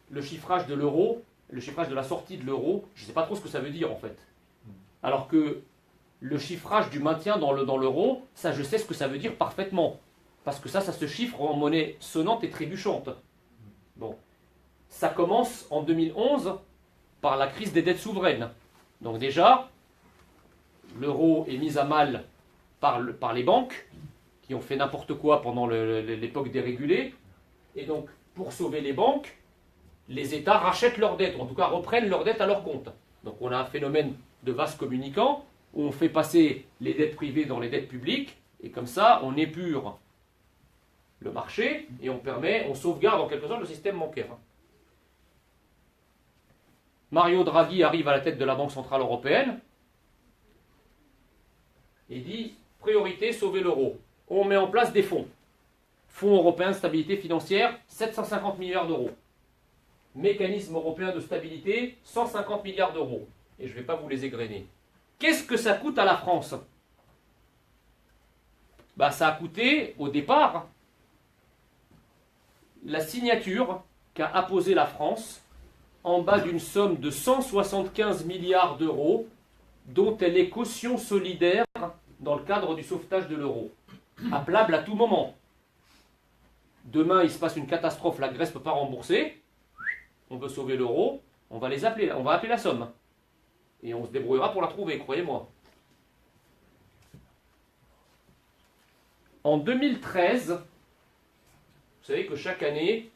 le chiffrage de l'euro, le chiffrage de la sortie de l'euro, je ne sais pas trop ce que ça veut dire en fait. Alors que le chiffrage du maintien dans l'euro, ça je sais ce que ça veut dire parfaitement. Parce que ça se chiffre en monnaie sonnante et trébuchante. Bon. Ça commence en 2011 par la crise des dettes souveraines. Donc déjà, l'euro est mis à mal par les banques, qui ont fait n'importe quoi pendant l'époque dérégulée. Et donc, pour sauver les banques, les États rachètent leurs dettes, ou en tout cas reprennent leurs dettes à leur compte. Donc on a un phénomène de vase communicant, où on fait passer les dettes privées dans les dettes publiques, et comme ça, on épure le marché, et on sauvegarde en quelque sorte le système bancaire. Mario Draghi arrive à la tête de la Banque Centrale Européenne, et dit, priorité, sauver l'euro. On met en place des fonds. Fonds européen de stabilité financière, 750 milliards d'euros. Mécanisme européen de stabilité, 150 milliards d'euros. Et je ne vais pas vous les égrener. Qu'est-ce que ça coûte à la France? Ça a coûté, au départ, la signature qu'a apposée la France en bas d'une somme de 175 milliards d'euros, dont elle est caution solidaire dans le cadre du sauvetage de l'euro. Appelable à tout moment. Demain, il se passe une catastrophe, la Grèce ne peut pas rembourser, on veut sauver l'euro, on va appeler la somme. Et on se débrouillera pour la trouver, croyez-moi. En 2013, vous savez que chaque année,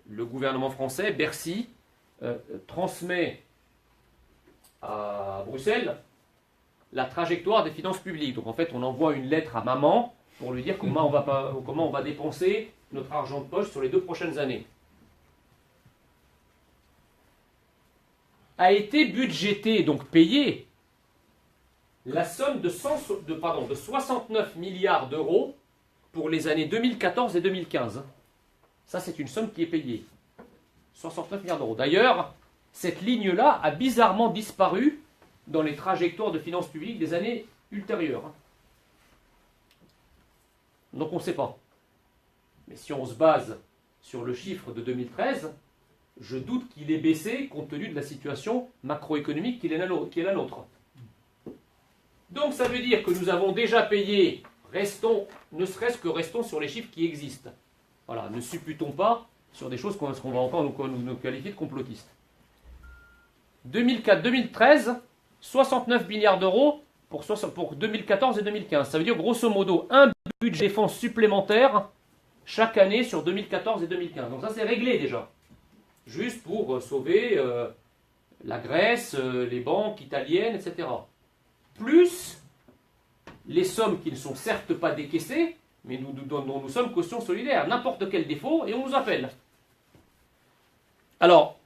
le gouvernement français, Bercy, transmet à Bruxelles la trajectoire des finances publiques. Donc en fait, on envoie une lettre à maman pour lui dire comment on va dépenser notre argent de poche sur les 2 prochaines années. A été budgété, donc payé, la somme de 69 milliards d'euros pour les années 2014 et 2015. Ça, c'est une somme qui est payée. 69 milliards d'euros. D'ailleurs, cette ligne-là a bizarrement disparu dans les trajectoires de finances publiques des années ultérieures. Donc on ne sait pas. Mais si on se base sur le chiffre de 2013, je doute qu'il ait baissé compte tenu de la situation macroéconomique qui est la nôtre. Donc ça veut dire que nous avons déjà payé, ne serait-ce que restons sur les chiffres qui existent. Voilà, ne supputons pas sur des choses qu'on va encore nous qualifier de complotistes. 2004-2013, 69 milliards d'euros pour 2014 et 2015. Ça veut dire grosso modo un budget de défense supplémentaire chaque année sur 2014 et 2015. Donc ça c'est réglé déjà. Juste pour sauver la Grèce, les banques italiennes, etc. Plus les sommes qui ne sont certes pas décaissées, mais dont nous sommes caution solidaire. N'importe quel défaut et on nous appelle. Alors,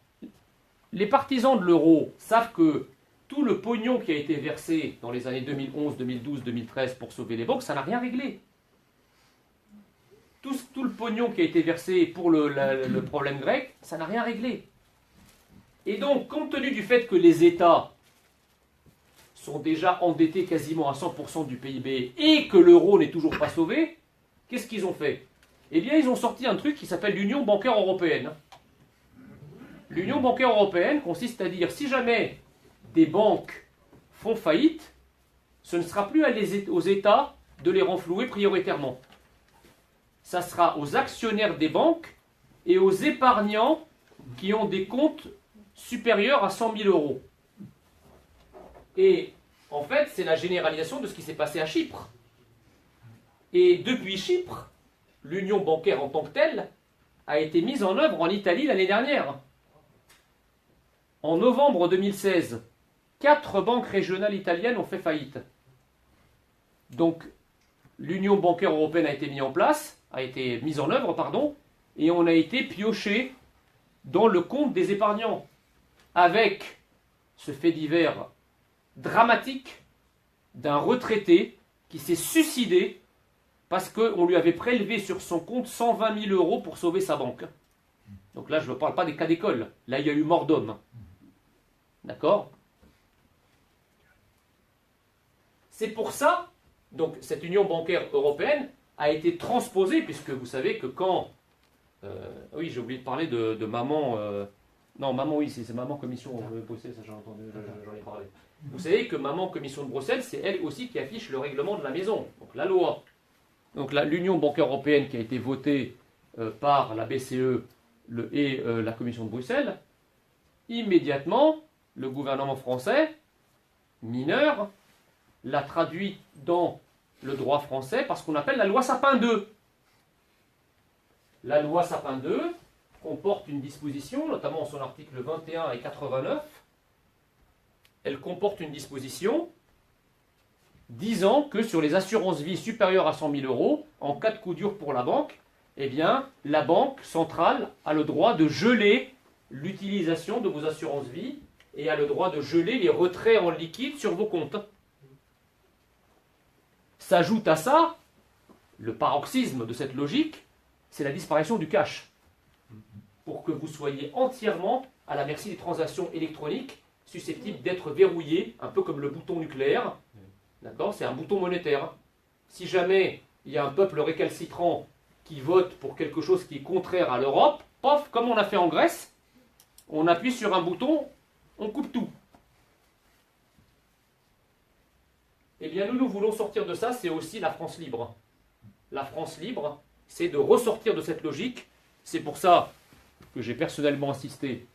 les partisans de l'euro savent que tout le pognon qui a été versé dans les années 2011, 2012, 2013 pour sauver les banques, ça n'a rien réglé. Tout le pognon qui a été versé pour le problème grec, ça n'a rien réglé. Et donc, compte tenu du fait que les États sont déjà endettés quasiment à 100% du PIB et que l'euro n'est toujours pas sauvé, qu'est-ce qu'ils ont fait? Eh bien, ils ont sorti un truc qui s'appelle l'Union bancaire européenne. L'Union bancaire européenne consiste à dire, si jamais des banques font faillite, ce ne sera plus aux États de les renflouer prioritairement. ça sera aux actionnaires des banques et aux épargnants qui ont des comptes supérieurs à 100 000 euros. Et en fait, c'est la généralisation de ce qui s'est passé à Chypre. Et depuis Chypre, l'union bancaire en tant que telle a été mise en œuvre en Italie l'année dernière. En novembre 2016, 4 banques régionales italiennes ont fait faillite. Donc, l'union bancaire européenne a été mise en œuvre, et on a été pioché dans le compte des épargnants, avec ce fait divers dramatique d'un retraité qui s'est suicidé parce qu'on lui avait prélevé sur son compte 120 000 euros pour sauver sa banque. Donc là, je ne parle pas des cas d'école. Là, il y a eu mort d'homme. D'accord? C'est pour ça, donc, cette union bancaire européenne a été transposée, puisque vous savez que quand... oui, j'ai oublié de parler de maman... non, maman, oui, c'est maman commission Bruxelles, ça j'en ai parlé. Vous savez que maman commission de Bruxelles, c'est elle aussi qui affiche le règlement de la maison, donc la loi. Donc l'union bancaire européenne qui a été votée par la BCE et la commission de Bruxelles, immédiatement, le gouvernement français, mineur, l'a traduit dans le droit français par ce qu'on appelle la loi Sapin 2. La loi Sapin 2 comporte une disposition, notamment en son article 21 et 89, elle comporte une disposition disant que sur les assurances vie supérieures à 100 000 euros, en cas de coup dur pour la banque, eh bien, la banque centrale a le droit de geler l'utilisation de vos assurances vie et a le droit de geler les retraits en liquide sur vos comptes. S'ajoute à ça, le paroxysme de cette logique, c'est la disparition du cash, pour que vous soyez entièrement à la merci des transactions électroniques susceptibles d'être verrouillées, un peu comme le bouton nucléaire. D'accord? C'est un bouton monétaire. Si jamais il y a un peuple récalcitrant qui vote pour quelque chose qui est contraire à l'Europe, pof, comme on a fait en Grèce, on appuie sur un bouton, on coupe tout. Eh bien, nous voulons sortir de ça, c'est aussi la France libre. La France libre, c'est de ressortir de cette logique. C'est pour ça que j'ai personnellement insisté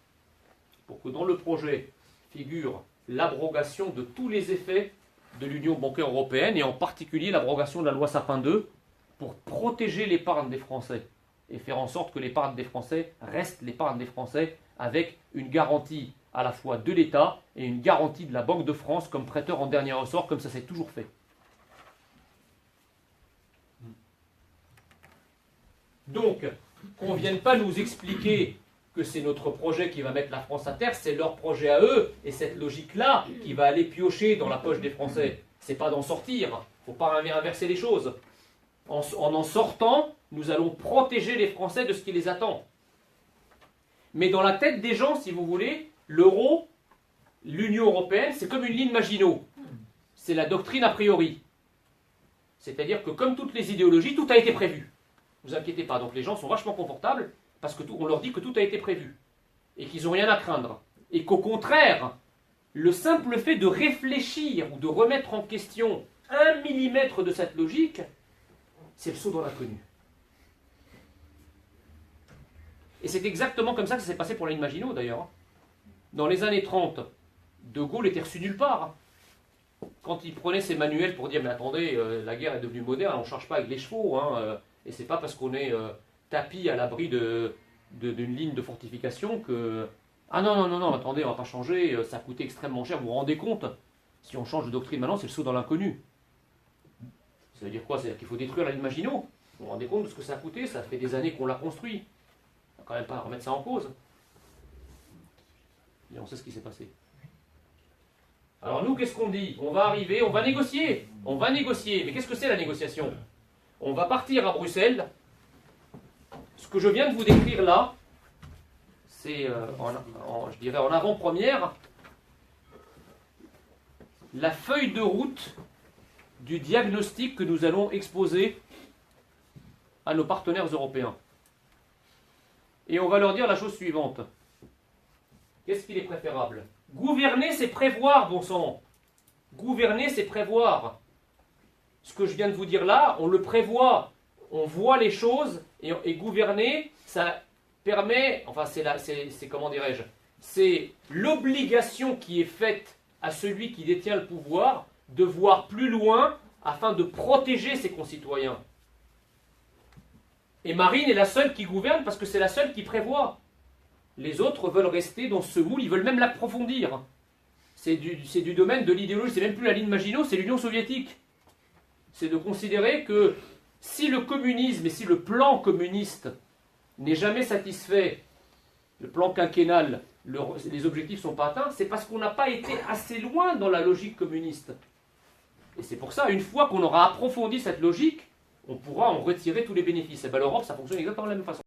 pour que dans le projet figure l'abrogation de tous les effets de l'Union bancaire européenne et en particulier l'abrogation de la loi Sapin 2 pour protéger l'épargne des Français et faire en sorte que l'épargne des Français reste l'épargne des Français avec une garantie à la fois de l'État et une garantie de la Banque de France comme prêteur en dernier ressort, comme ça s'est toujours fait. Donc, qu'on ne vienne pas nous expliquer que c'est notre projet qui va mettre la France à terre, c'est leur projet à eux, et cette logique-là qui va aller piocher dans la poche des Français. C'est pas d'en sortir, il ne faut pas inverser les choses. En sortant, nous allons protéger les Français de ce qui les attend. Mais dans la tête des gens, si vous voulez, l'euro, l'Union européenne, c'est comme une ligne Maginot. C'est la doctrine a priori. C'est-à-dire que comme toutes les idéologies, tout a été prévu. Ne vous inquiétez pas, donc les gens sont vachement confortables parce qu'on leur dit que tout a été prévu et qu'ils n'ont rien à craindre. Et qu'au contraire, le simple fait de réfléchir ou de remettre en question 1 millimètre de cette logique, c'est le saut dans l'inconnu. Et c'est exactement comme ça que ça s'est passé pour la ligne Maginot d'ailleurs. Dans les années 30, De Gaulle était reçu nulle part. Quand il prenait ses manuels pour dire « mais attendez, la guerre est devenue moderne, on ne charge pas avec les chevaux, et c'est pas parce qu'on est tapis à l'abri d'une ligne de fortification que... Ah non, attendez, on va pas changer, ça a coûté extrêmement cher, vous vous rendez compte? Si on change de doctrine maintenant, c'est le saut dans l'inconnu. Ça veut dire quoi? C'est-à-dire qu'il faut détruire la ligne Maginot. Vous vous rendez compte de ce que ça a coûté? Ça fait des années qu'on l'a construit. On va quand même pas remettre ça en cause. Et on sait ce qui s'est passé. Alors nous, qu'est-ce qu'on dit? On va arriver, on va négocier. On va négocier. Mais qu'est-ce que c'est la négociation? On va partir à Bruxelles. Ce que je viens de vous décrire là, c'est, je dirais en avant-première, la feuille de route du diagnostic que nous allons exposer à nos partenaires européens. Et on va leur dire la chose suivante. Qu'est-ce qu'il est préférable? Gouverner, c'est prévoir, bon sang. Gouverner, c'est prévoir. Ce que je viens de vous dire là, on le prévoit. on voit les choses et gouverner, ça permet, enfin c'est comment dirais-je, c'est l'obligation qui est faite à celui qui détient le pouvoir de voir plus loin afin de protéger ses concitoyens. Et Marine est la seule qui gouverne parce que c'est la seule qui prévoit. Les autres veulent rester dans ce moule, ils veulent même l'approfondir. C'est du domaine de l'idéologie, c'est même plus la ligne Maginot, c'est l'Union soviétique. C'est de considérer que si le communisme et si le plan communiste n'est jamais satisfait, le plan quinquennal, les objectifs ne sont pas atteints, c'est parce qu'on n'a pas été assez loin dans la logique communiste. Et c'est pour ça, une fois qu'on aura approfondi cette logique, on pourra en retirer tous les bénéfices. Et bien l'Europe, ça fonctionne exactement de la même façon.